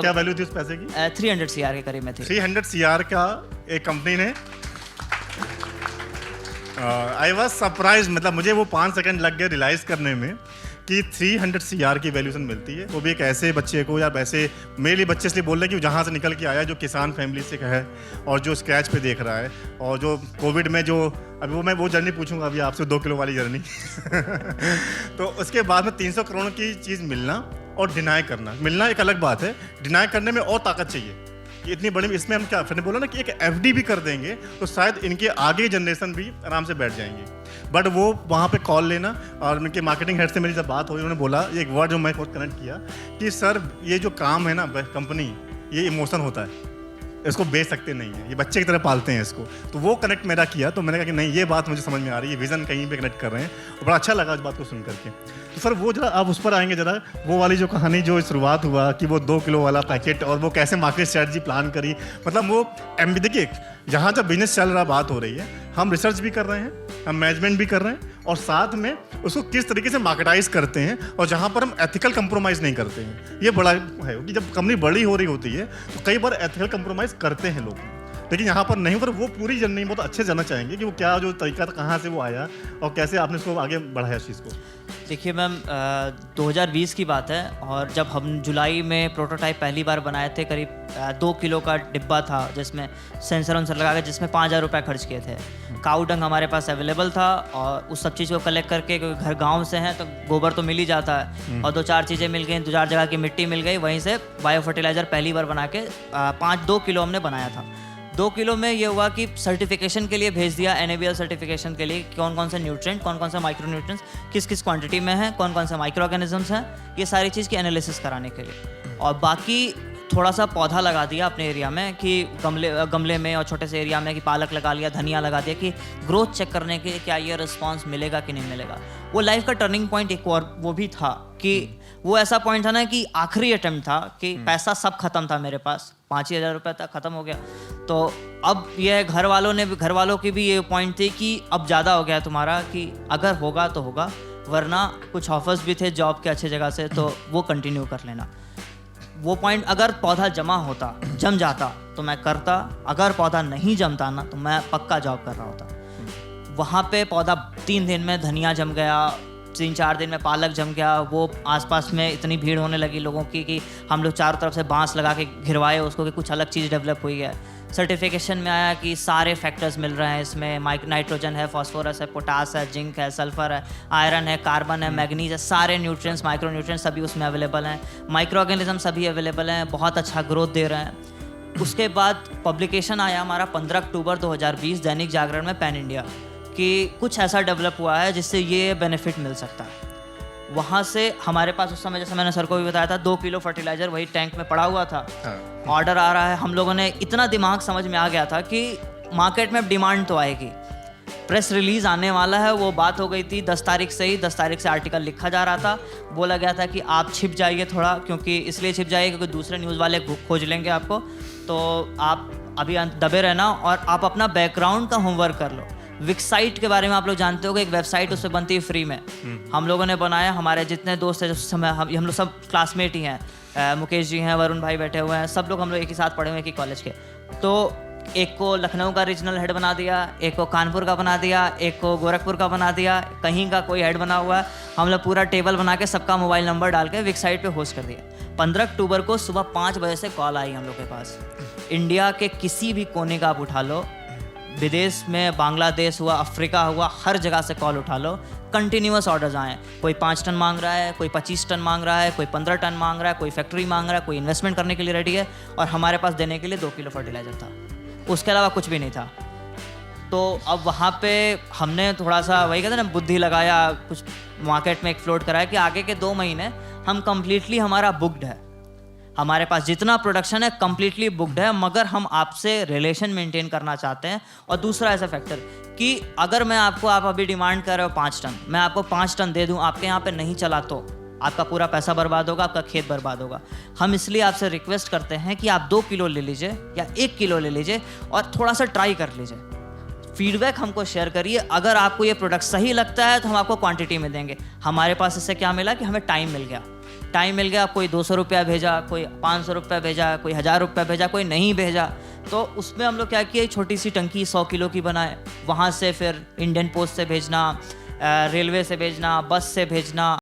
क्या वैल्यू थी उस पैसे की? 300 CR के करीब में थी। 300 CR का एक कंपनी ने आई वॉज सरप्राइज, मतलब मुझे वो 5 सेकंड लग गए रियलाइज़ करने में कि 300 CR की वैल्यूशन मिलती है, वो भी एक ऐसे बच्चे को, या वैसे मेरे लिए बच्चे इसलिए बोल रहे हैं कि जहाँ से निकल के आया, जो किसान फैमिली से है और जो स्क्रैच पे देख रहा है, और जो कोविड में जो अभी मैं वो जर्नी पूछूंगा अभी आपसे, 2 किलो वाली जर्नी तो उसके बाद में 300 करोड़ की चीज़ मिलना और डिनाई करना, मिलना एक अलग बात है, डिनाई करने में और ताकत चाहिए कि इतनी बड़ी, इसमें हम क्या फिर बोला ना कि एक FD भी कर देंगे तो शायद इनके आगे जनरेशन भी आराम से बैठ जाएंगे। बट वो वहाँ पे कॉल लेना, और उनके मार्केटिंग हेड से मेरी जब बात हुई, उन्होंने बोला एक वर्ड जो मैं बहुत कनेक्ट किया कि सर ये जो काम है ना कंपनी, ये इमोशन होता है, इसको बेच सकते नहीं है, ये बच्चे की तरह पालते हैं इसको। तो वो कनेक्ट मेरा किया, तो मैंने कहा कि नहीं, ये बात मुझे समझ में आ रही है, विजन कहीं पे कनेक्ट कर रहे हैं, और बड़ा अच्छा लगा इस बात को सुन करके। तो सर वो जरा आप उस पर आएंगे जरा, वो वाली जो कहानी जो शुरुआत हुआ कि वो 2 किलो वाला पैकेट, और वो कैसे मार्केट स्ट्रेटजी प्लान करी, मतलब वो देखिए जहाँ जब बिजनेस चल रहा, बात हो रही है, हम रिसर्च भी कर रहे हैं, हम मैनेजमेंट भी कर रहे हैं, और साथ में उसको किस तरीके से मार्केटाइज करते हैं, और जहाँ पर हम एथिकल कंप्रोमाइज़ नहीं करते हैं। ये बड़ा है कि जब कंपनी बड़ी हो रही होती है तो कई बार एथिकल कंप्रोमाइज़ करते हैं लोग, लेकिन यहाँ पर नहीं। पर वो पूरी जर्नी बहुत अच्छे जानना चाहेंगे कि वो क्या जो तरीका था, कहाँ से वो आया और कैसे आपने इसको आगे बढ़ाया इस चीज़ को। देखिए मैम, 2020 की बात है, और जब हम जुलाई में प्रोटोटाइप पहली बार बनाए थे, करीब 2 किलो का डिब्बा था जिसमें सेंसर वेंसर लगा के, जिसमें 5,000 रुपये खर्च किए थे। काऊ डंग हमारे पास अवेलेबल था, और उस सब चीज़ को कलेक्ट करके, क्योंकि घर गांव से हैं तो गोबर तो मिल ही जाता है, और 2-4 चीज़ें मिल गई, 2-4 जगह की मिट्टी मिल गई, वहीं से बायो फर्टिलाइज़र पहली बार बना के 2 किलो हमने बनाया था। 2 किलो में ये हुआ कि सर्टिफिकेशन के लिए भेज दिया, NABL सर्टिफिकेशन के लिए, कौन कौन से न्यूट्रिएंट, कौन कौन से माइक्रो न्यूट्रिएंट्स किस किस क्वांटिटी में है, कौन कौन से माइक्रो ऑर्गेनिजम्स हैं, ये सारी चीज़ की एनालिसिस कराने के लिए। और बाकी थोड़ा सा पौधा लगा दिया अपने एरिया में, कि गमले में और छोटे से एरिया में, कि पालक लगा लिया, धनिया लगा दिया, कि ग्रोथ चेक करने के क्या ये रिस्पॉन्स मिलेगा कि नहीं मिलेगा। वो लाइफ का टर्निंग पॉइंट एक और वो भी था कि वो ऐसा पॉइंट था ना कि आखिरी अटेम्प्ट था कि पैसा सब खत्म था मेरे पास, 5,000 रुपये तक ख़त्म हो गया। तो अब ये घर वालों की भी ये पॉइंट थी कि अब ज़्यादा हो गया तुम्हारा, कि अगर होगा तो होगा, वरना कुछ ऑफर्स भी थे जॉब के अच्छे जगह से, तो वो कंटिन्यू कर लेना। वो पॉइंट, अगर पौधा जम जाता तो मैं करता, अगर पौधा नहीं जमता ना तो मैं पक्का जॉब कर रहा होता। वहाँ पे पौधा 3 दिन में धनिया जम गया, 3-4 दिन में पालक जम गया। वो आसपास में इतनी भीड़ होने लगी लोगों की कि हम लोग चारों तरफ से बांस लगा के घिरवाए उसको, कि कुछ अलग चीज़ डेवलप हुई है। सर्टिफिकेशन में आया कि सारे फैक्टर्स मिल रहे हैं इसमें, नाइट्रोजन है, फास्फोरस है, पोटास है, जिंक है, सल्फर है, आयरन है, कार्बन है, मैग्नीज है, सारे न्यूट्रिएंट्स, माइक्रो न्यूट्रिएंट्स सभी उसमें अवेलेबल हैं, माइक्रो ऑर्गेनिज्म सभी अवेलेबल हैं, बहुत अच्छा ग्रोथ दे रहे हैं। उसके बाद पब्लिकेशन आया हमारा 15 अक्टूबर 2020 दैनिक जागरण में, पैन इंडिया, कि कुछ ऐसा डेवलप हुआ है जिससे ये बेनिफिट मिल सकता है। वहाँ से हमारे पास उस समय, जैसे मैंने सर को भी बताया था, 2 किलो फर्टिलाइज़र वही टैंक में पड़ा हुआ था। ऑर्डर आ रहा है, हम लोगों ने इतना दिमाग समझ में आ गया था कि मार्केट में डिमांड तो आएगी, प्रेस रिलीज़ आने वाला है, वो बात हो गई थी 10 तारीख से ही। 10 तारीख से आर्टिकल लिखा जा रहा था, बोला गया था कि आप छिप जाइए थोड़ा, क्योंकि इसलिए छिप जाइए क्योंकि दूसरे न्यूज़ वाले खोज लेंगे आपको, तो आप अभी दबे रहना और आप अपना बैकग्राउंड का होमवर्क कर लो। विक्साइट के बारे में आप लोग जानते हो कि एक वेबसाइट उस पर बनती है फ्री में, हम लोगों ने बनाया। हमारे जितने दोस्त हैं उस समय, हम लोग सब क्लासमेट ही हैं, मुकेश जी हैं, वरुण भाई बैठे हुए हैं, सब लोग हम लोग एक ही साथ पढ़े हुए हैं कि कॉलेज के। तो एक को लखनऊ का रीजनल हेड बना दिया, एक को कानपुर का बना दिया, एक को गोरखपुर का बना दिया, कहीं का कोई हेड बना हुआ है। हम लोग पूरा टेबल बना के सबका मोबाइल नंबर डाल के विक्साइट पे होस्ट कर दिया। 15 अक्टूबर को सुबह 5 बजे से कॉल आई हम लोग के पास। इंडिया के किसी भी कोने का आप उठा लो, विदेश में बांग्लादेश हुआ, अफ्रीका हुआ, हर जगह से कॉल उठा लो, कंटिन्यूअस ऑर्डर्स आए। कोई 5 टन मांग रहा है, कोई 25 टन मांग रहा है, कोई 15 टन मांग रहा है, कोई फैक्ट्री मांग रहा है, कोई इन्वेस्टमेंट करने के लिए रेडी है, और हमारे पास देने के लिए 2 किलो फर्टिलाइज़र था, उसके अलावा कुछ भी नहीं था। तो अब वहाँ पे हमने थोड़ा सा वही कहते हैं ना, बुद्धि लगाया, कुछ मार्केट में एक्सप्लोर कराया कि आगे के 2 महीने हम कम्प्लीटली हमारा बुक्ड है, हमारे पास जितना प्रोडक्शन है कम्प्लीटली बुक्ड है, मगर हम आपसे रिलेशन मेंटेन करना चाहते हैं। और दूसरा ऐसा फैक्टर कि अगर आप अभी डिमांड कर रहे हो 5 टन, मैं आपको 5 टन दे दूं, आपके यहाँ पे नहीं चला तो आपका पूरा पैसा बर्बाद होगा, आपका खेत बर्बाद होगा। हम इसलिए आपसे रिक्वेस्ट करते हैं कि आप 2 किलो ले लीजिए या 1 किलो ले लीजिए और थोड़ा सा ट्राई कर लीजिए, फीडबैक हमको शेयर करिए। अगर आपको ये प्रोडक्ट सही लगता है तो हम आपको क्वांटिटी में देंगे। हमारे पास इससे क्या मिला कि हमें टाइम मिल गया टाइम मिल गया, कोई 200 रुपया भेजा, कोई 500 रुपया भेजा, कोई 1000 रुपया भेजा, कोई नहीं भेजा, तो उसमें हम लोग क्या किए, छोटी सी टंकी 100 किलो की बनाए, वहाँ से फिर इंडियन पोस्ट से भेजना, रेलवे से भेजना, बस से भेजना,